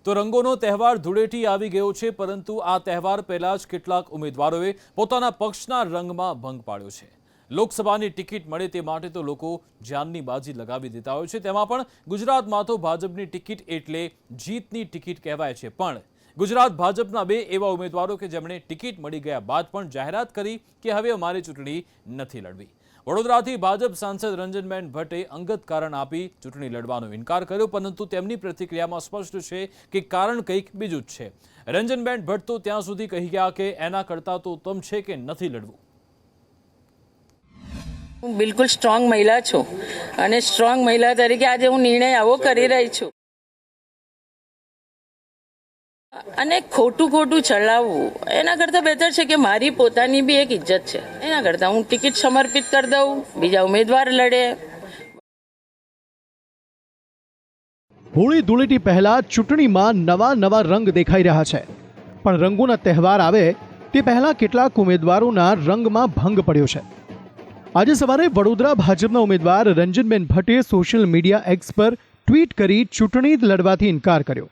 તો રંગોનો તહેવાર ધૂળેટી આવી ગયો છે, પરંતુ આ તહેવાર પહેલા જ કેટલાક ઉમેદવારોએ પોતાના પક્ષના રંગમાં ભંગ પાડ્યો છે। લોકસભાની ટિકિટ મળે તે માટે તો લોકો જાનની બાજી લગાવી દેતા હોય છે। તેમાં પણ ગુજરાતમાં તો ભાજપની ટિકિટ એટલે જીતની ટિકિટ કહેવાય છે। પણ ગુજરાત ભાજપના બે એવા ઉમેદવારો કે જેમણે ટિકિટ મળી ગયા બાદ પણ જાહેરાત કરી કે હવે અમારે ચૂંટણી નથી લડવી। વડોદરાથી ભાજપ સાંસદ રંજનબેન ભટ્ટે અંગત કારણ આપી ચૂંટણી લડવાનો ઇનકાર કર્યો, પરંતુ તેમની પ્રતિક્રિયામાં સ્પષ્ટ છે કે કારણ કંઈક બીજું જ છે। રંજનબેન ભટ્ટ તો ત્યાં સુધી કહી ગયા કે એના કરતાં તો ઉત્તમ છે કે નથી લડવું। હું બિલકુલ સ્ટ્રોંગ મહિલા છું અને સ્ટ્રોંગ મહિલા તરીકે આજે હું નિર્ણય આવો કરી રહી છું અને ખોટું ચલાવવું એના કરતાં બેટર છે કે મારી પોતાની બી એક ઇજ્જત છે। એના કરતાં હું ટિકિટ સમર્પિત કરી દઉં, બીજા ઉમેદવાર લડે। હોળી ધૂળેટી પહેલા ચૂંટણીમાં નવા રંગ દેખાઈ રહ્યા છે, પણ રંગોના તહેવાર આવે તે પહેલા કેટલાક ઉમેદવારોના રંગમાં ભંગ પડ્યો છે। આજે સવારે વડોદરા ભાજપના ઉમેદવાર રંજનબેન ભટ્ટે સોશિયલ મીડિયા એક્સ પર ટ્વીટ કરી ચૂંટણી લડવાથી ઇનકાર કર્યો,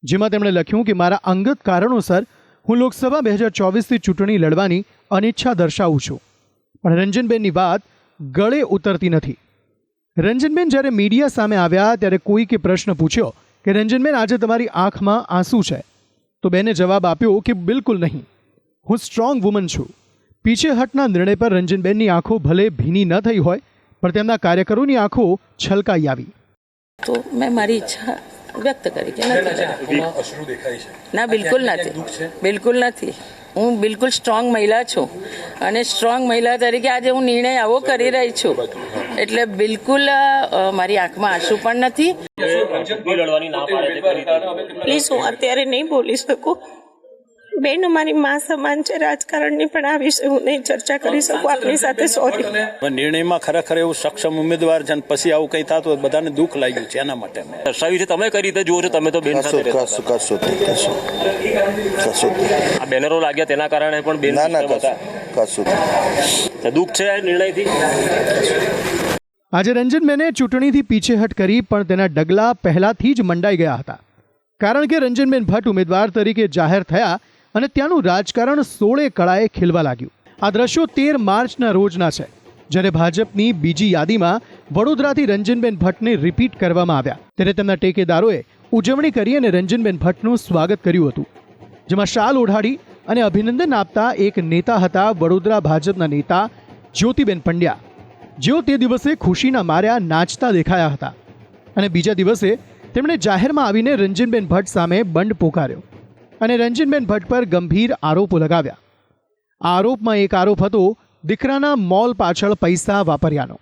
જેમાં તેમણે લખ્યું કે મારા અંગત કારણોસર હું લોકસભા 2024થી ચૂંટણી લડવાની અનિચ્છા દર્શાવું છું, પણ રંજનબેનની વાત ગળે ઉતરતી નથી। રંજનબેન જ્યારે મીડિયા સામે આવ્યા ત્યારે કોઈકે પ્રશ્ન પૂછ્યો કે રંજનબેન આજે તમારી આંખમાં આંસુ છે, તો બેને જવાબ આપ્યો કે બિલકુલ નહીં, હું સ્ટ્રોંગ વુમન છું। પીછેહટના નિર્ણય પર રંજનબેનની આંખો ભલે ભીની ન થઈ હોય, પણ તેમના કાર્યકરોની આંખો છલકાઈ આવી। તો મેં મારી ઈચ્છા વ્યક્ત કરી કે ના, બિલકુલ નથી। હું બિલકુલ સ્ટ્રોંગ મહિલા છું અને સ્ટ્રોંગ મહિલા તરીકે આજે હું નિર્ણય આવો કરી રહી છું, એટલે બિલકુલ મારી આંખમાં આંસુ પણ નથી। પ્લીઝ હું અત્યારે નહીં બોલી શકું, બેન અમારી માં સમાન છે, રાજકારણની પણ આ વિશે હું નહીં ચર્ચા કરી શકું આપની સાથે, સોરી। નિર્ણયમાં ખરેખર એવું સક્ષમ ઉમેદવાર છે, પછી આવું કંઈ થતું હોય બધાને દુઃખ લાગ્યું છે, એના માટે દર્શાવી છે। તમે કઈ રીતે જુઓ છો? તમે તો બેન સાથે આ બેનરો લાગ્યા તેના કારણે પણ બેન દુઃખ છે આ નિર્ણયથી। આજે રંજનબેને ચૂંટણીથી પીછેહટ કરી, પણ તેના ડગલા પહેલાથી જ મંડાઈ ગયા હતા, કારણ કે રંજનબેન ભટ્ટ ઉમેદવાર તરીકે જાહેર થયા અને ત્યાંનું રાજકારણ 16 કળાએ ખીલવા લાગ્યું। આ દ્રશ્યો 13 માર્ચના રોજના છે, જ્યારે ભાજપની બીજી યાદીમાં વડોદરાથી રંજનબેન ભટ્ટને રિપીટ કરવામાં આવ્યા, ત્યારે તેમના ટેકેદારોએ ઉજવણી કરી અને રંજનબેન ભટ્ટનું સ્વાગત કર્યું હતું, જેમાં શાલ ઓઢાડી અને અભિનંદન આપતા એક નેતા હતા વડોદરા ભાજપના નેતા જ્યોતિબેન પંડ્યા, જેઓ તે દિવસે ખુશીના માર્યા નાચતા દેખાયા હતા। અને બીજા દિવસે તેમણે જાહેરમાં આવીને રંજનબેન ભટ્ટ સામે બંડ પોકાર્યો અને રંજનબેન ભટ્ટ પર ગંભીર આરોપો લગાવ્યા। આ આરોપમાં એક આરોપ હતો દીકરાના મોલ પાછળ પૈસા વાપર્યાનો।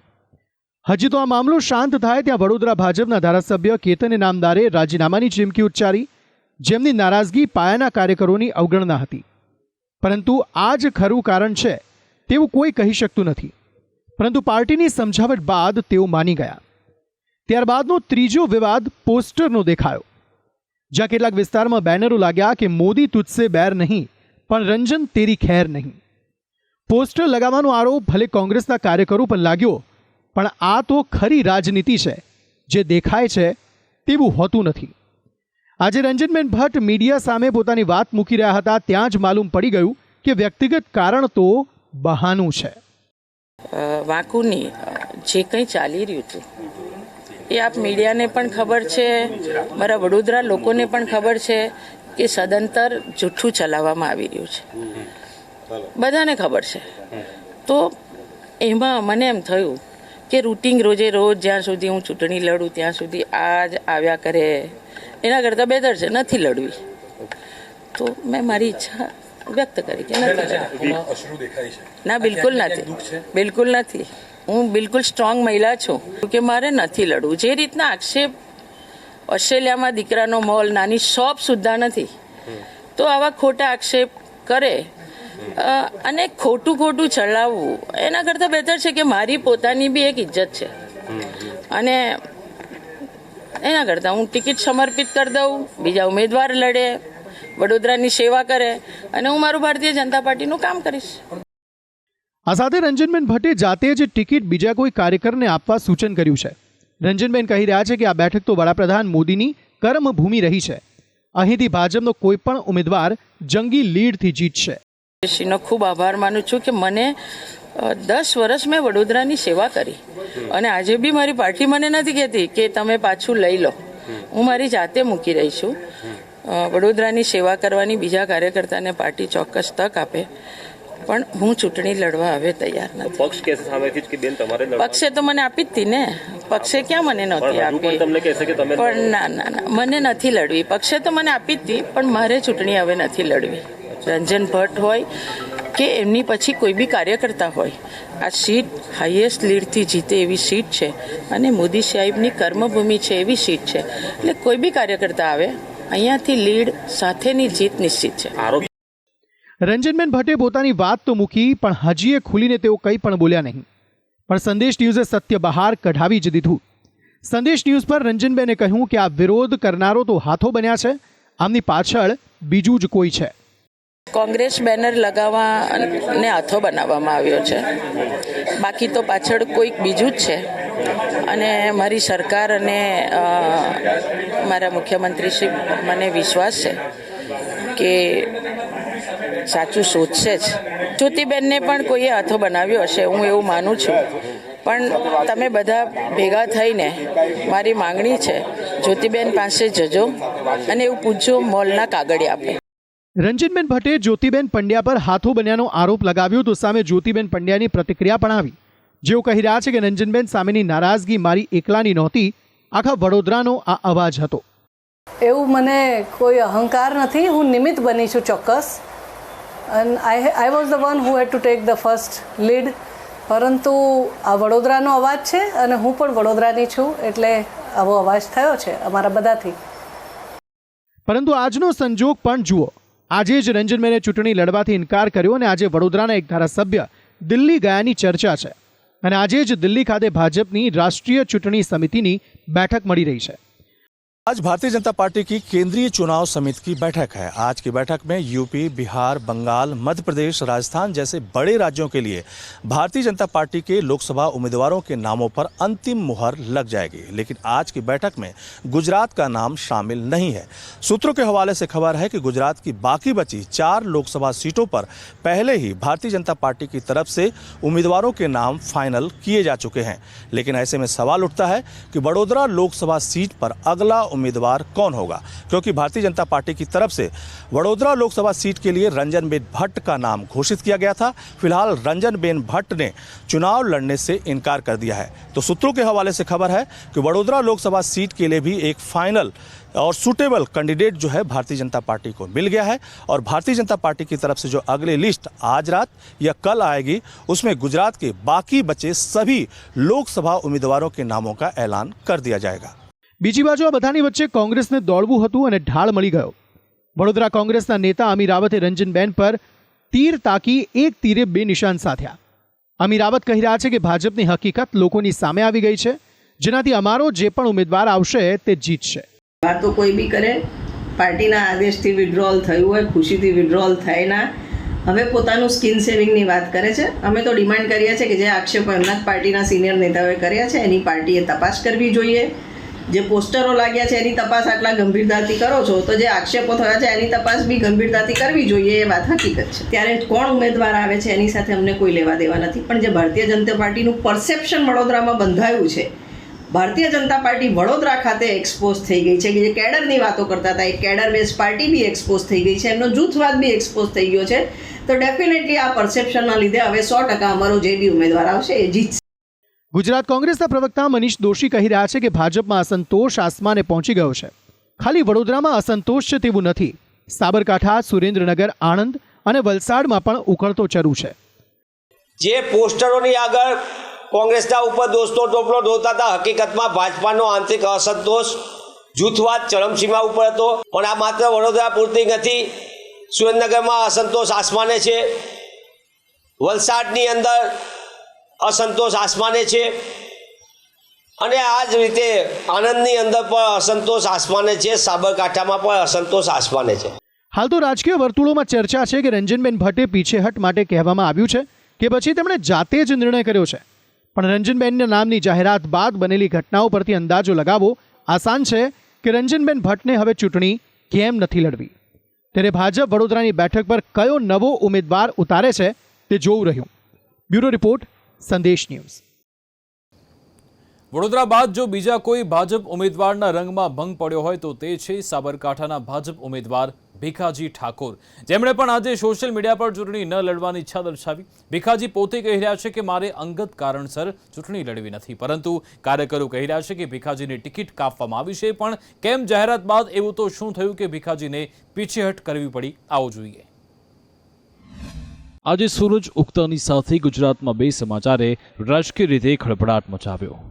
હજી તો આ મામલો શાંત થાય ત્યાં વડોદરા ભાજપના ધારાસભ્ય કેતન ઇનામદારે રાજીનામાની ચીમકી ઉચ્ચારી, જેમની નારાજગી પાયાના કાર્યકરોની અવગણના હતી, પરંતુ આ જ ખરું કારણ છે તેવું કોઈ કહી શકતું નથી, પરંતુ પાર્ટીની સમજાવટ બાદ તેઓ માની ગયા। ત્યારબાદનો ત્રીજો વિવાદ પોસ્ટરનો દેખાયો, જ્યાં કેટલાક વિસ્તારમાં બેનરો લાગ્યા કે મોદી તુજસે બેર નહીં, પણ રંજન તેરી ખેર નહીં। પોસ્ટર લગાવવાનો આરોપ ભલે કોંગ્રેસના કાર્યકરો પર લાગ્યો, પણ આ તો ખરી રાજનીતિ છે, જે દેખાય છે તેવું હોતું નથી। આજે રંજનબેન ભટ્ટ મીડિયા સામે પોતાની વાત મૂકી રહ્યા હતા, ત્યાં જ માલુમ પડી ગયું કે વ્યક્તિગત કારણ તો બહાનું છે। વાંકુની જે કંઈ ચાલી રહ્યું હતું એ આપ મીડિયાને પણ ખબર છે, મારા વડોદરા લોકોને પણ ખબર છે કે સદંતર જૂઠું ચલાવવામાં આવી રહ્યું છે, બધાને ખબર છે। તો એમાં મને એમ થયું કે રૂટિન રોજે રોજ જ્યાં સુધી હું ચૂંટણી લડું ત્યાં સુધી આ જ આવ્યા કરે, એના કરતાં બેટર છે નથી લડવી। તો મેં મારી ઈચ્છા વ્યક્ત કરી કે ના, બિલકુલ નથી। હું બિલકુલ સ્ટ્રોંગ મહિલા છું કે મારે નથી લડવું। જે રીતના આક્ષેપ ઓસ્ટ્રેલિયામાં દીકરાનો મોલ, નાની શોપ સુદ્ધા નથી, તો આવા ખોટા આક્ષેપ કરે અને ખોટું ચલાવવું એના કરતાં બેટર છે કે મારી પોતાની બી એક ઇજ્જત છે, અને એના કરતાં હું ટિકિટ સમર્પિત કરી દઉં, બીજા ઉમેદવાર લડે, વડોદરાની સેવા કરે અને હું મારું ભારતીય જનતા પાર્ટીનું કામ કરીશ। આ સાથે રંજનબેન ભટ્ટે જાતે જ ટિકિટ બીજા કોઈ કાર્યકરને આપવા સૂચન કર્યું છે। રંજનબેન કહી રહ્યા છે કે આ બેઠક તો વડાપ્રધાન મોદીની કર્મભૂમિ રહી છે અહીંથી ભાજપનો કોઈ પણ ઉમેદવાર જંગી લીડથી જીતશે. શ્રીનો ખૂબ આભાર માનું છું કે મને 10 વર્ષ મેં વડોદરાની સેવા કરી અને આજે બી મારી પાર્ટી મને નથી કહેતી કે તમે પાછું લઈ લો. હું મારી જાતે મૂકી રહી છું. વડોદરાની સેવા કરવાની બીજા કાર્યકર્તાને પાર્ટી ચોક્કસ તક આપે, પણ હું ચૂંટણી લડવા હવે તૈયાર નથી. પક્ષ કે સામેથી જ કે બેન તમારે પક્ષે તો મને આપી જ હતી ને, પક્ષે ક્યાં મને નહોતી આપી. તમને કહેશે કે તમે પણ ના મને નથી લડવી. પક્ષે તો મને આપી જ હતી, પણ મારે ચૂંટણી હવે નથી લડવી. રંજન ભટ્ટ હોય કે એમની પછી કોઈ બી કાર્યકર્તા હોય, આ સીટ હાઈએસ્ટ લીડથી જીતે એવી સીટ છે અને મોદી સાહેબની કર્મભૂમિ છે એવી સીટ છે. એટલે કોઈ બી કાર્યકર્તા આવે અહીંયાથી લીડ સાથેની જીત નિશ્ચિત છે. રંજનબેન ભટ્ટે પોતાની વાત તો મૂકી, પણ હજીએ ખુલીને તેઓ કંઈ પણ બોલ્યા નહીં. પણ સંદેશ ન્યૂઝે સત્ય બહાર કઢાવી જ દીધું. સંદેશ ન્યૂઝ પર રંજનબેને કહ્યું કે આ વિરોધ કરનારો તો હાથો બન્યા છે, આમની પાછળ બીજું જ કોઈ છે. કોંગ્રેસ બેનર લગાવવાને હાથો બનાવવામાં આવ્યો છે, બાકી તો પાછળ કોઈક બીજું જ છે. અને મારી સરકાર અને મારા મુખ્યમંત્રી શ્રી મને વિશ્વાસ છે કે સાચું શોધશે જ. જ્યોતિબેનને પણ કોઈએ હાથો બનાવ્યો હશે, હું એવું માનું છું. પણ તમે બધા ભેગા થઈને મારી માંગણી છે, જ્યોતિબેન પાસે જજો અને એવું પૂછજો મોલના કાગળિયા આપે. રંજનબેન ભટ્ટે જ્યોતિબેન પંડ્યા પર હાથો બન્યાનો આરોપ લગાવ્યો તો સામે જ્યોતિબેન પંડ્યાની પ્રતિક્રિયા પણ આવી. જેઓ કહી રહ્યા છે કે રંજનબેન સામેની નારાજગી મારી એકલાની નહોતી, આખા વડોદરાનો આ અવાજ હતો. એવું મને કોઈ અહંકાર નથી. હું નિમિત્ત બની છું ચોક્કસ. and I was the one who had to take the first lead. પરંતુ આ વડોદરાનો અવાજ છે અને હું પણ વડોદરાની છું, એટલે આવો અવાજ થયો છે અમારા બધાથી. પરંતુ આજનો સંજોગ પણ જુઓ. આજે જ રંજનબેને ચૂંટણી લડવાથી ઇનકાર કર્યો અને આજે વડોદરાના એક ધારાસભ્ય દિલ્હી ગયાની ચર્ચા છે. અને આજે જ દિલ્હી ખાતે ભાજપની રાષ્ટ્રીય चुनाव समिति बैठक मળી रही है. आज भारतीय जनता पार्टी की केंद्रीय चुनाव समिति की बैठक है. आज की बैठक में यूपी, बिहार, बंगाल, मध्य प्रदेश, राजस्थान जैसे बड़े राज्यों के लिए भारतीय जनता पार्टी के लोकसभा उम्मीदवारों के नामों पर अंतिम मुहर लग जाएगी. लेकिन आज की बैठक में गुजरात का नाम शामिल नहीं है. सूत्रों के हवाले से खबर है कि गुजरात की बाकी बची 4 लोकसभा सीटों पर पहले ही भारतीय जनता पार्टी की तरफ से उम्मीदवारों के नाम फाइनल किए जा चुके हैं. लेकिन ऐसे में सवाल उठता है कि वडोदरा लोकसभा सीट पर अगला उम्मीदवार कौन होगा, क्योंकि भारतीय जनता पार्टी की तरफ से वडोदरा लोकसभा सीट के लिए रंजनबेन भट्ट का नाम घोषित किया गया था. फिलहाल रंजनबेन भट्ट ने चुनाव लड़ने से इनकार कर दिया है. तो सूत्रों के हवाले से खबर है कि वडोदरा लोकसभा सीट के लिए भी एक फाइनल और सूटेबल कैंडिडेट जो है भारतीय जनता पार्टी को मिल गया है. और भारतीय जनता पार्टी की तरफ से जो अगली लिस्ट आज रात या कल आएगी, उसमें गुजरात के बाकी बचे सभी लोकसभा उम्मीदवारों के नामों का ऐलान कर दिया जाएगा. બીજી બાજુ આ બધાની વચ્ચે કોંગ્રેસને દોડવું હતું અને ઢાળ મળી ગયો. વડોદરા કોંગ્રેસના નેતા અમી રાવતે રંજનબેન પર તીર તાકી એક તીરે બે નિશાન સાધ્યા. અમી રાવત કહી રહ્યા છે કે ભાજપની હકીકત લોકોની સામે આવી ગઈ છે, જેનાથી અમારો જે પણ ઉમેદવાર આવશે તે જીતશે. વાતો કોઈ બી કરે, પાર્ટીના આદેશથી વિડ્રોલ થયું હોય, ખુશીથી વિડ્રોલ થાય ના, હવે પોતાનું સ્કિન સેવિંગની વાત કરે છે. અમે તો ડિમાન્ડ કરીએ છીએ કે જે આક્ષેપો એમના જ પાર્ટીના સિનિયર નેતાઓએ કર્યા છે એની પાર્ટીએ તપાસ કરવી જોઈએ. જે પોસ્ટરો લાગ્યા છે એની તપાસ આટલા ગંભીરતાથી કરો છો તો જે આક્ષેપો થયા છે એની તપાસ બી ગંભીરતાથી કરવી જોઈએ, એ વાત હકીકત છે. ત્યારે કોણ ઉમેદવાર આવે છે એની સાથે અમને કોઈ લેવા દેવા નથી. પણ જે ભારતીય જનતા પાર્ટીનું પરસેપ્શન વડોદરામાં બંધાયું છે, ભારતીય જનતા પાર્ટી વડોદરા ખાતે એક્સપોઝ થઈ ગઈ છે કે જે કેડરની વાતો કરતા હતા, એક કેડર બેઝ પાર્ટી બી એક્સપોઝ થઈ ગઈ છે, એમનો જૂથવાદ બી એક્સપોઝ થઈ ગયો છે. તો ડેફિનેટલી આ પરસેપ્શનના લીધે હવે 100% અમારો જે બી ઉમેદવાર આવશે એ જીતશે. ગુજરાત કોંગ્રેસના પ્રવક્તા મનીષ દોશી કહી રહ્યા છે કે ભાજપમાં અસંતોષ આસમાને પહોંચી ગયો છે. ખાલી વડોદરામાં અસંતોષ છે તેવું નથી, સાબરકાંઠા, સુરેન્દ્રનગર, આણંદ અને વલસાડમાં પણ ઉકળતો ચરુ છે. જે પોસ્ટરોની આગળ કોંગ્રેસના ઉપર દોષનો ટોપલો ઢોળતા હતા, હકીકતમાં ભાજપાનો આંતરિક અસંતોષ, જૂથવાદ ચરમસીમા ઉપર હતો. પણ આ માત્ર વડોદરા પૂરતી નથી. સુરેન્દ્રનગરમાં અસંતોષ આસમાને છે, વલસાડની અંદર અસંતોષ આસમાને છે, અને આ જ રીતે આણંદની અંદર પણ અસંતોષ આસમાને છે, સાબરકાંઠામાં પણ અસંતોષ આસમાને છે. હાલ તો રાજકીય વર્તુળોમાં ચર્ચા છે કે રંજનબેન ભટ્ટે પીછેહટ માટે કહેવામાં આવ્યું છે કે પછી તેમણે જાતે જ નિર્ણય કર્યો છે. પણ રંજનબેનના નામની જાહેરાત બાદ બનેલી ઘટનાઓ પરથી અંદાજો લગાવવો આસાન છે કે રંજનબેન ભટ્ટને હવે ચૂંટણી કેમ નથી લડવી? ત્યારે ભાજપ વડોદરાની બેઠક પર કયો નવો ઉમેદવાર ઉતારે છે તે જોવું રહ્યું. બ્યુરો રિપોર્ટ, સંદેશ ન્યૂઝ. વડોદરા બાદ જો બીજા કોઈ ભાજપ ઉમેદવારના રંગમાં ભંગ પડ્યો હોય તો તે છે સાબરકાંઠાના ભાજપ ઉમેદવાર ભીખાજી ઠાકોર, જેમણે પણ આજે સોશિયલ મીડિયા પર ચૂંટણી ન લડવાની ઈચ્છા દર્શાવી. ભીખાજી પોતે કહી રહ્યા છે કે મારે અંગત કારણસર ચૂંટણી લડવી નથી, પરંતુ કાર્યકરો કહી રહ્યા છે કે ભીખાજીની ટિકિટ કાપવામાં આવી છે. પણ કેમ જાહેરાત બાદ એવું તો શું થયું કે ભીખાજીને પીછેહટ કરવી પડી? આવો જોઈએ. આજે સૂરજ ઉગતાની સાથે ગુજરાતમાં બે સમાચારે રાજકીય રીતે ખળભળાટ મચાવ્યો.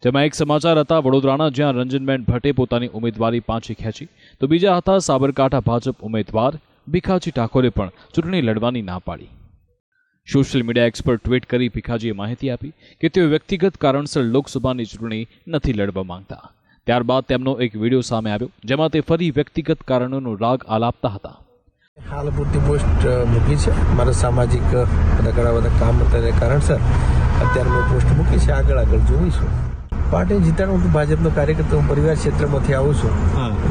જેમાં એક સમાચાર હતા વડોદરાના, જ્યાં રંજનબેન ભટ્ટે પોતાની ઉમેદવારી પાછી ખેંચી, તો બીજા હતા સાબરકાંઠા ભાજપ ઉમેદવાર ભીખાજી ઠાકોરે પણ ચૂંટણી લડવાની ના પાડી. સોશિયલ મીડિયા એક્સ પર ટ્વીટ કરી ભીખાજીએ માહિતી આપી કે તેઓ વ્યક્તિગત કારણસર લોકસભાની ચૂંટણી નથી લડવા માંગતા. ત્યારબાદ તેમનો એક વિડીયો સામે આવ્યો, જેમાં તે ફરી વ્યક્તિગત કારણોનો રાગ આલાપતા હતા. હાલ પૂરતી પોસ્ટ મૂકી છે, મારા સામાજિક બધા કામ કારણસર અત્યારે મેં પોસ્ટ મૂકી છે. આગળ જોઈશું. પાર્ટી જીતાડું, હું ભાજપનો કાર્યકર્તા, હું પરિવાર ક્ષેત્રમાંથી આવું છું.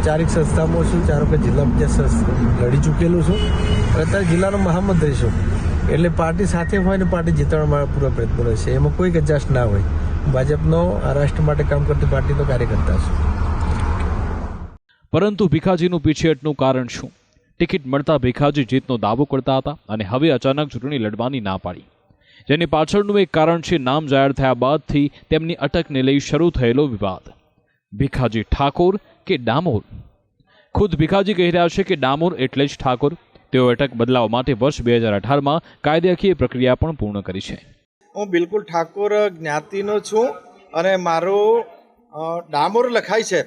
ચારેક સંસ્થામાં છું, 4 વખત જિલ્લા પંચાયત લડી ચૂકેલું છું. અત્યારે જિલ્લાનો મહામંત્રી છું. એટલે પાર્ટી સાથે હોય ને પાર્ટી જીતાડવા મારા પૂરા પ્રયત્નો રહેશે, એમાં કોઈ કચાશ ના હોય. ભાજપનો આ રાષ્ટ્ર માટે કામ કરતી પાર્ટીનો કાર્યકર્તા છું. પરંતુ ભીખાજીનું પીછેહટનું કારણ શું? ટિકિટ મળતા ભીખાજી જીતનો દાવો કરતા હતા અને હવે અચાનક ચૂંટણી લડવાની ના પાડી. જેની પાછળનું એક કારણ છે નામ જાહેર થયા બાદથી તેમની અટકને લઈ શરૂ થયેલો વિવાદ. ભીખાજી ઠાકોર કે ડામોર? ખુદ ભીખાજી કહી રહ્યા છે કે ડામોર એટલે જ ઠાકોર. તેઓ અટક બદલાવવા માટે વર્ષ 2018માં કાયદાકીય પ્રક્રિયા પણ પૂર્ણ કરી છે. હું બિલકુલ ઠાકોર જ્ઞાતિનો છું અને મારો ડામોર લખાય છે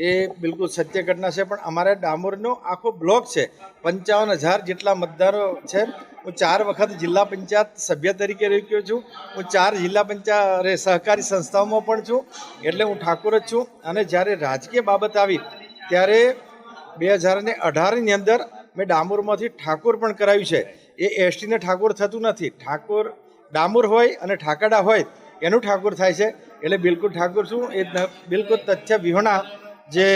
એ બિલકુલ સત્ય ઘટના છે. પણ અમારા ડામોરનો આખો બ્લોક છે, 55,000 જેટલા મતદારો છે. હું 4 વખત જિલ્લા પંચાયત સભ્ય તરીકે રહી ગયો છું. હું 4 જિલ્લા પંચાયત સહકારી સંસ્થાઓમાં પણ છું. એટલે હું ઠાકોર જ છું. અને જ્યારે રાજકીય બાબત આવી ત્યારે 2018ની અંદર મેં ડામોરમાંથી ઠાકોર પણ કરાવ્યું છે. એ એસટીને ઠાકોર થતું નથી. ઠાકોર ડામોર હોય અને ઠાકડા હોય એનું ઠાકોર થાય છે. એટલે બિલકુલ ઠાકોર છું. એ બિલકુલ તથ્ય વિહોણા જે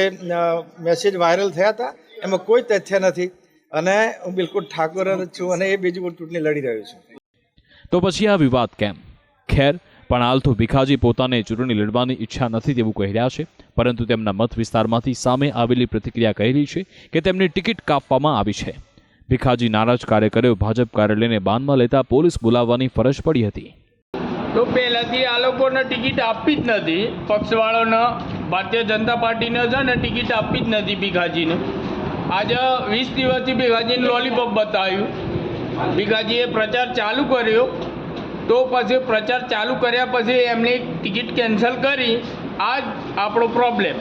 મેસેજ વાયરલ થયા હતા એમાં કોઈ તથ્ય નથી. અને હું બિલકુલ ઠાકોર જ છું અને એ બીજી ચૂંટણી લડી રહ્યો છું. તો પછી આ વિવાદ કેમ? ખેર, પણ હાલ તો ભીખાજી પોતાને ચૂંટણી લડવાની ઈચ્છા નથી તેવું કહી રહ્યા છે. પરંતુ તેમના મત વિસ્તારમાંથી સામે આવેલી પ્રતિક્રિયા કહી રહી છે કે તેમની ટિકિટ કાપવામાં આવી છે. ભીખાજી નારાજ કાર્યકરોએ ભાજપ કાર્યાલયને બાનમાં લેતા પોલીસ બોલાવવાની ફરજ પડી હતી. તો પહેલાંથી આ લોકોને ટિકિટ આપી જ નથી. પક્ષવાળોને, ભારતીય જનતા પાર્ટીને છે ને ટિકિટ આપી જ નથી ભીખાજીને. આજે 20 દિવસથી ભીખાજીને લોલીપોપ બતાવ્યું. ભીખાજીએ પ્રચાર ચાલુ કર્યો, તો પછી પ્રચાર ચાલુ કર્યા પછી એમને ટિકિટ કેન્સલ કરી. આ જ આપણો પ્રોબ્લેમ.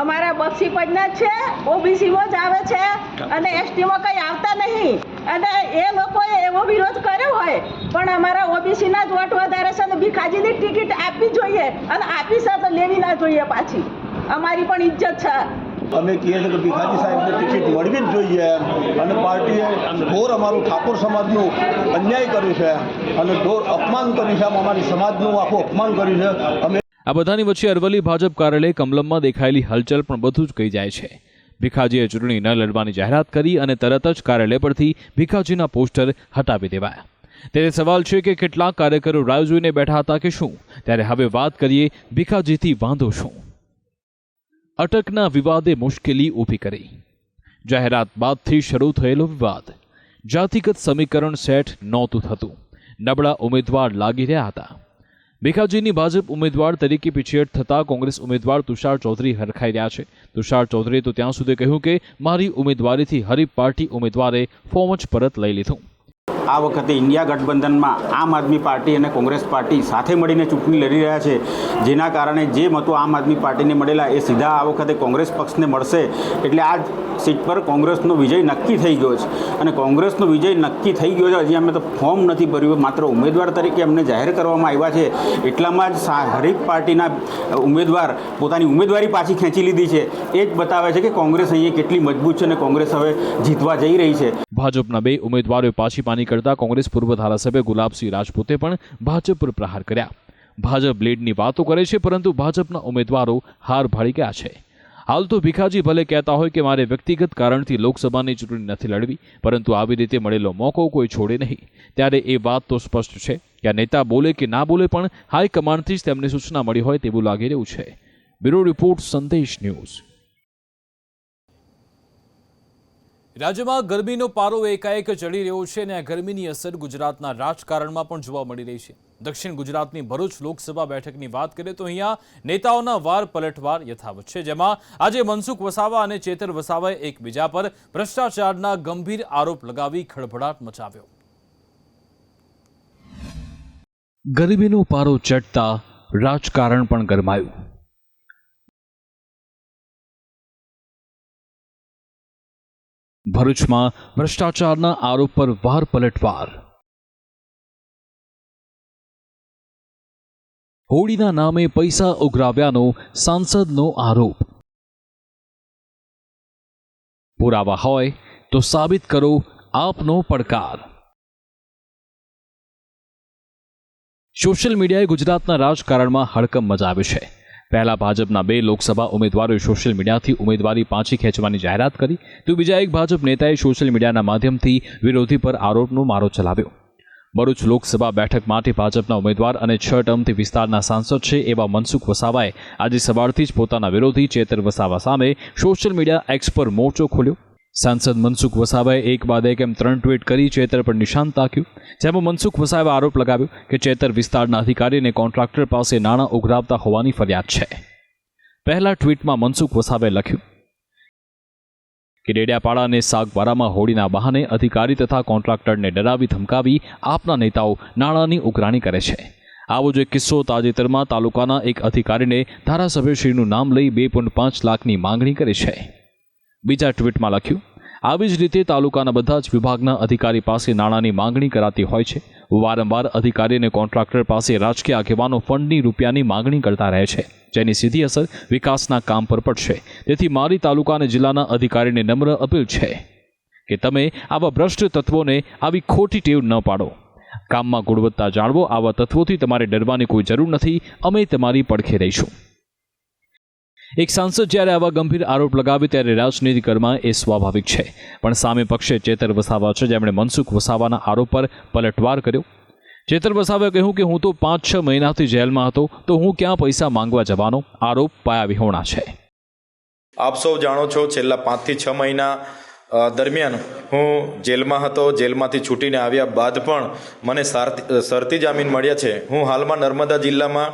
અમારા બક્ષી પંચના છે, ઓબીસીમાં જ આવે છે અને એસટીમાં કંઈ આવતા નહીં. અને એ લોકોએ એવો વિરોધ કર્યો હોય પણ અમારા ઓબીસીના જ વોટ વધારે છે અને ભીખાજીની ટિકિટ આપવી જોઈએ અને આપી છે તો લેવી ના જોઈએ પાછી. અમારી પણ ઇજ્જત છે. અમે કહીએ છીએ કે ભીખાજી સાહેબને ટિકિટ મળવી જ જોઈએ અને પાર્ટીએ ઘોર અમારું ઠાકોર સમાજનું અન્યાય કર્યું છે અને ઘોર અપમાન કર્યું છે. અમારી સમાજનું આખું અપમાન કર્યું છે. અમે આ બધાની વચ્ચે અરવલ્લી ભાજપ કાર્યાલય કમલમમાં દેખાયેલી હલચલ પણ બધું જ કહી જાય છે. ભીખાજીએ ચૂંટણી ન લડવાની જાહેરાત કરી અને તરત જ કાર્યાલય પરથી ભીખાજીના પોસ્ટર હટાવી દેવાયા. ત્યારે સવાલ છે કે કેટલાક કાર્યકરો રાહ જોઈને બેઠા હતા કે શું? ત્યારે હવે વાત કરીએ ભીખાજીથી વાંધો શું? અટકના વિવાદે મુશ્કેલી ઊભી કરી. જાહેરાત બાદથી શરૂ થયેલો વિવાદ. જાતિગત સમીકરણ સેટ નહોતું થતું. નબળા ઉમેદવાર લાગી રહ્યા હતા. ભીખાજીની ભાજપ ઉમેદવાર તરીકે પીછેહટ થતા કોંગ્રેસ ઉમેદવાર તુષાર ચૌધરી હરખાઈ રહ્યા છે. તુષાર ચૌધરીએ તો ત્યાં સુધી કહ્યું કે મારી ઉમેદવારીથી હરીફ પાર્ટી ઉમેદવારે ફોર્મ જ પરત લઈ લીધું. આ વખતે ઇન્ડિયા ગઠબંધનમાં આમ આદમી પાર્ટી અને કોંગ્રેસ પાર્ટી સાથે મળીને ચૂંટણી લડી રહ્યા છે. જેના કારણે જે મતો આમ આદમી પાર્ટીને મળેલા એ સીધા આ વખતે કોંગ્રેસ પક્ષને મળશે. એટલે આ સીટ પર કોંગ્રેસનો વિજય નક્કી થઈ ગયો છે અને કોંગ્રેસનો વિજય નક્કી થઈ ગયો છે. હજી અમે તો ફોર્મ નથી ભર્યું, માત્ર ઉમેદવાર તરીકે અમને જાહેર કરવામાં આવ્યા છે. એટલામાં જ હરેક પાર્ટીના ઉમેદવાર પોતાની ઉમેદવારી પાછી ખેંચી લીધી છે. એ જ બતાવે છે કે કોંગ્રેસ અહીંયા કેટલી મજબૂત છે અને કોંગ્રેસ હવે જીતવા જઈ રહી છે. ભાજપના 2 ઉમેદવારોએ પાછી પાની કરતા કોંગ્રેસ પૂર્વ ધારાસભ્ય ગુલાબસિંહ રાજપૂતે પણ ભાજપ પર પ્રહાર કર્યા. ભાજપ લીડની વાતો કરે છે પરંતુ ભાજપના ઉમેદવારો હાર ભાળી ગયા છે. હાલ તો ભીખાજી ભલે કહેતા હોય કે મારે વ્યક્તિગત કારણથી લોકસભાની ચૂંટણી નથી લડવી, પરંતુ આવી રીતે મળેલો મોકો કોઈ છોડે નહીં. ત્યારે એ વાત તો સ્પષ્ટ છે કે આ નેતા બોલે કે ના બોલે પણ હાઈકમાન્ડથી જ તેમને સૂચના મળી હોય તેવું લાગી રહ્યું છે. બ્યુરો રિપોર્ટ, સંદેશ ન્યૂઝ. રાજ્યમાં ગરમીનો પારો એકાએક ચડી રહ્યો છે અને આ ગરમીની અસર ગુજરાતના રાજકારણમાં પણ જોવા મળી રહી છે. દક્ષિણ ગુજરાતની ભરૂચ લોકસભા બેઠકની વાત કરીએ તો અહીંયા નેતાઓના વાર પલટવાર યથાવત છે, જેમાં આજે મનસુખ વસાવા અને ચેતર વસાવાએ એકબીજા પર ભ્રષ્ટાચારના ગંભીર આરોપ લગાવી ખળભળાટ મચાવ્યો. ગરમીનો પારો ચડતા રાજકારણ પણ ગરમાયું. ભરૂચમાં ભ્રષ્ટાચારના આરોપ પર વાર પલટવાર. હોળીના નામે પૈસા ઉઘરાવ્યાનો સાંસદનો આરોપ. પુરાવા હોય તો સાબિત કરો આપનો પડકાર. સોશિયલ મીડિયાએ ગુજરાતના રાજકારણમાં હડકંપ મચાવ્યો છે. પહેલા ભાજપના 2 લોકસભા ઉમેદવારોએ સોશિયલ મીડિયાથી ઉમેદવારી પાછી ખેંચવાની જાહેરાત કરી, તો બીજા એક ભાજપ નેતાએ સોશિયલ મીડિયાના માધ્યમથી વિરોધી પર આરોપનો મારો ચલાવ્યો. ભરૂચ લોકસભા બેઠક માટે ભાજપના ઉમેદવાર અને 6 ટર્મથી વિસ્તારના સાંસદ છે એવા મનસુખ વસાવાએ આજે સવારથી જ પોતાના વિરોધી ચેતર વસાવા સામે સોશિયલ મીડિયા એક્સ પર મોરચો ખોલ્યો. સાંસદ મનસુખ વસાવાએ એક બાદ એક એમ 3 ટ્વીટ કરી ચેતર પર નિશાન તાક્યું, જેમાં મનસુખ વસાવાએ આરોપ લગાવ્યો કે ચેતર વિસ્તારના અધિકારીને કોન્ટ્રાક્ટર પાસે નાણાં ઉઘરાવતા હોવાની ફરિયાદ છે. પહેલા ટ્વીટમાં મનસુખ વસાવાએ લખ્યું કે ડેડિયાપાડા અને સાગબારામાં હોળીના બહાને અધિકારી તથા કોન્ટ્રાક્ટરને ડરાવી ધમકાવી આપના નેતાઓ નાણાંની ઉઘરાણી કરે છે. આવો જ એક કિસ્સો તાજેતરમાં તાલુકાના એક અધિકારીને ધારાસભ્યશ્રીનું નામ લઈ 2.5 લાખની માંગણી કરી છે. બીજા ટ્વીટમાં લખ્યું, આવી જ રીતે તાલુકાના બધા જ વિભાગના અધિકારી પાસે નાણાંની માંગણી કરાતી હોય છે. વારંવાર અધિકારી અને કોન્ટ્રાક્ટર પાસે રાજકીય આગેવાનો ફંડની રૂપિયાની માંગણી કરતા રહે છે, જેની સીધી અસર વિકાસના કામ પર પડશે. તેથી મારી તાલુકા અને જિલ્લાના અધિકારીને નમ્ર અપીલ છે કે તમે આવા ભ્રષ્ટ તત્વોને આવી ખોટી ટેવ ન પાડો. કામમાં ગુણવત્તા જાળવો. આવા તત્વોથી તમારે ડરવાની કોઈ જરૂર નથી. અમે તમારી પડખે રહીશું. એક સાંસદ જ્યારે આવા ગંભીર આરોપ લગાવે ત્યારે રાજનીતિકરમાં એ સ્વાભાવિક છે, પણ સામે પક્ષે ચેતર વસાવા છે, જેમણે મનસુખ વસાવાના આરોપ પર પલટવાર કર્યો. ચેતર વસાવાએ કહ્યું કે હું તો 5-6 મહિનાથી જેલમાં હતો, તો હું ક્યાં પૈસા માંગવા જવાનો? આરોપ પાયાવિહોણા છે. આપ સૌ જાણો છો, છેલ્લા 5 થી 6 મહિના દરમિયાન હું જેલમાં હતો. જેલમાંથી છૂટીને આવ્યા બાદ પણ મને શરતી જામીન મળ્યા છે. હું હાલમાં નર્મદા જિલ્લામાં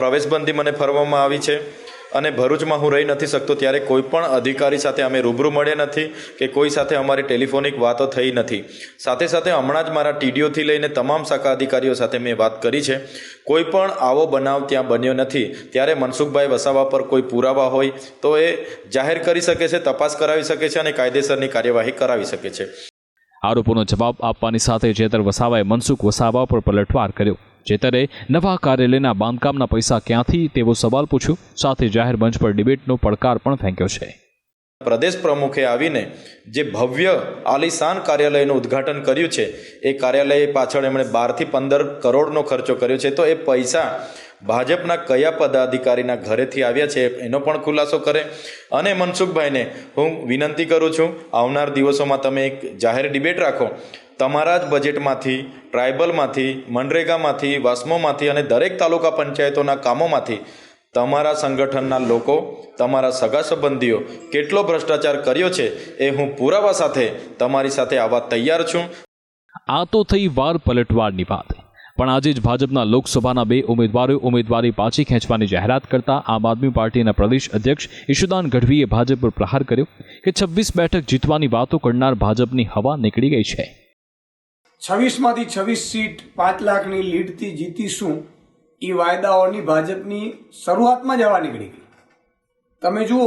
પ્રવેશબંધી મને ફરવામાં આવી છે અને ભરૂચમાં હું રહી નથી શકતો. ત્યારે કોઈ પણ અધિકારી સાથે અમે રૂબરૂ મળ્યા નથી કે કોઈ સાથે અમારી ટેલિફોનિક વાતો થઈ નથી. સાથે સાથે હમણાં જ મારા ટીડીઓથી લઈને તમામ શાખા અધિકારીઓ સાથે મેં વાત કરી છે. કોઈ પણ આવો બનાવ ત્યાં બન્યો નથી. ત્યારે મનસુખભાઈ વસાવા પર કોઈ પુરાવા હોય તો એ જાહેર કરી શકે છે, તપાસ કરાવી શકે છે અને કાયદેસરની કાર્યવાહી કરાવી શકે છે. આરોપોનો જવાબ આપવાની સાથે ચેતર વસાવાએ મનસુખ વસાવા પર પલટવાર કર્યો. ચેતરે નવા કાર્યાલયના બાંધકામના પૈસા ક્યાંથી તેવો સવાલ પૂછ્યો. સાથે જાહેર મંચ પર ડિબેટનો પડકાર પણ ફેંક્યો છે. પ્રદેશ પ્રમુખે આવીને જે ભવ્ય આલિશાન કાર્યાલયનું ઉદ્ઘાટન કર્યું છે, એ કાર્યાલય પાછળ એમણે 12 થી 15 કરોડનો ખર્ચો કર્યો છે. તો એ પૈસા ભાજપના કયા પદાધિકારીના ઘરેથી આવ્યા છે એનો પણ ખુલાસો કરે. અને મનસુખભાઈને હું વિનંતી કરું છું, આવનાર દિવસોમાં તમે એક જાહેર ડિબેટ રાખો. તમારા જ બજેટમાંથી, ટ્રાઇબલમાંથી, મનરેગામાંથી, વાસ્મોમાંથી અને દરેક તાલુકા પંચાયતોના કામોમાંથી તમારા સંગઠનના લોકો, તમારા સગા સંબંધીઓ કેટલો ભ્રષ્ટાચાર કર્યો છે એ હું પુરાવા સાથે તમારી સાથે આવવા તૈયાર છું. આ તો થઈ વાર પલટવારની વાત. પણ આજે જ ભાજપના લોકસભાના 2 ઉમેદવારોએ ઉમેદવારી પાછી ખેંચવાની જાહેરાત કરતા આમ આદમી પાર્ટીના પ્રદેશ અધ્યક્ષ ઈશુદાન ગઢવીએ ભાજપ પર પ્રહાર કર્યો કે 26 બેઠક જીતવાની વાતો કરનાર ભાજપની હવા નીકળી ગઈ છે. 26માંથી 26 સીટ 5 લાખની લીડથી જીતીશું એ વાયદાઓની ભાજપની શરૂઆતમાં જ હવા નીકળી ગઈ. તમે જુઓ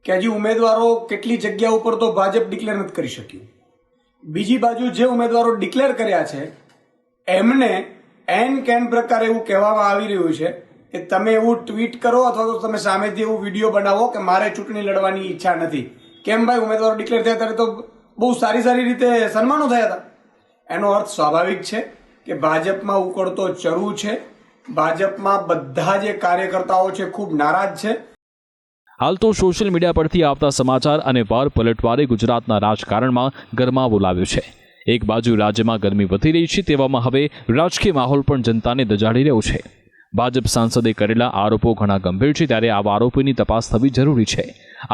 કે હજી ઉમેદવારો કેટલી જગ્યા ઉપર તો ભાજપ ડિક્લેર નથી કરી શક્યું. બીજી બાજુ જે ઉમેદવારો ડિક્લેર કર્યા છે એમને એન કેન પ્રકારે એવું કહેવામાં આવી રહ્યું છે કે તમે એવું ટ્વીટ કરો અથવા તો તમે સામેથી એવું વિડીયો બનાવો કે મારે ચૂંટણી લડવાની ઈચ્છા નથી. કેમ ભાઈ, ઉમેદવારો ડિક્લેર થયા ત્યારે તો બહુ સારી રીતે સન્માનો થયા હતા. એનો અર્થ સ્વાભાવિક છે કે ભાજપમાં ઉકળતો ચરુ છે. ભાજપમાં બધા જે કાર્યકર્તાઓ છે ખૂબ નારાજ છે. હાલ તો સોશિયલ મીડિયા પરથી આવતા સમાચાર અને વાર પલટવારે ગુજરાતના રાજકારણમાં ગરમાવો લાવ્યો છે. એક બાજુ રાજ્યમાં ગરમી વધી રહી છે, તેવામાં હવે રાજકીય માહોલ પણ જનતાને દજાડી રહ્યો છે. ભાજપ સાંસદે કરેલા આરોપો ઘણા ગંભીર છે, ત્યારે આવા આરોપોની તપાસ થવી જરૂરી છે.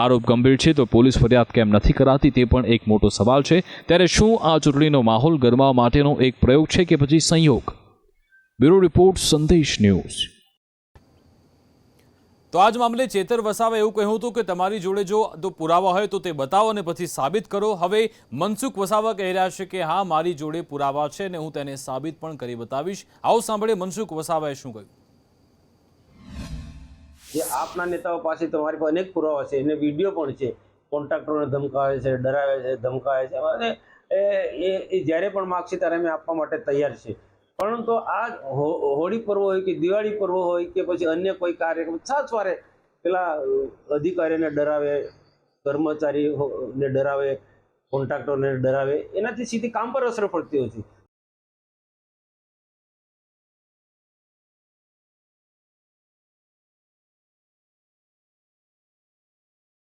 આરોપ ગંભીર છે તો પોલીસ ફરિયાદ કેમ નથી કરાતી તે પણ એક મોટો સવાલ છે. ત્યારે શું આ ચૂંટણીનો માહોલ ગરમાવા માટેનો એક પ્રયોગ છે કે પછી સંયોગ? બ્યુરો રિપોર્ટ, સંદેશ ન્યૂઝ. તો આજ મામલે ચેતર વસાવે એવું કહ્યું હતું કે તમારી જોડે જો પુરાવા હોય તો તે બતાવો અને પછી સાબિત કરો. હવે મનસુખ વસાવા કહી રહ્યા છે કે હા, મારી જોડે પુરાવા છે અને હું તેને સાબિત પણ કરી બતાવીશ. આવો સાંભળીએ મનસુખ વસાવાએ શું કહ્યું. જે આપના નેતાઓ પાસે તમારી પાસે અનેક પુરાવા છે, એને વિડીયો પણ છે, કોન્ટ્રાક્ટરોને ધમકાવે છે, ડરાવે છે, ધમકાવે છે, અને એ જ્યારે પણ માગશે ત્યારે અમે આપવા માટે તૈયાર છે. પરંતુ આ હોળી પર્વ હોય કે દિવાળી પર્વ હોય કે પછી અન્ય કોઈ કાર્યક્રમ, છાછવારે પેલા અધિકારીને ડરાવે, કર્મચારીને ડરાવે, કોન્ટ્રાક્ટરને ડરાવે, એનાથી સીધી કામ પર અસર પડતી હોય છે.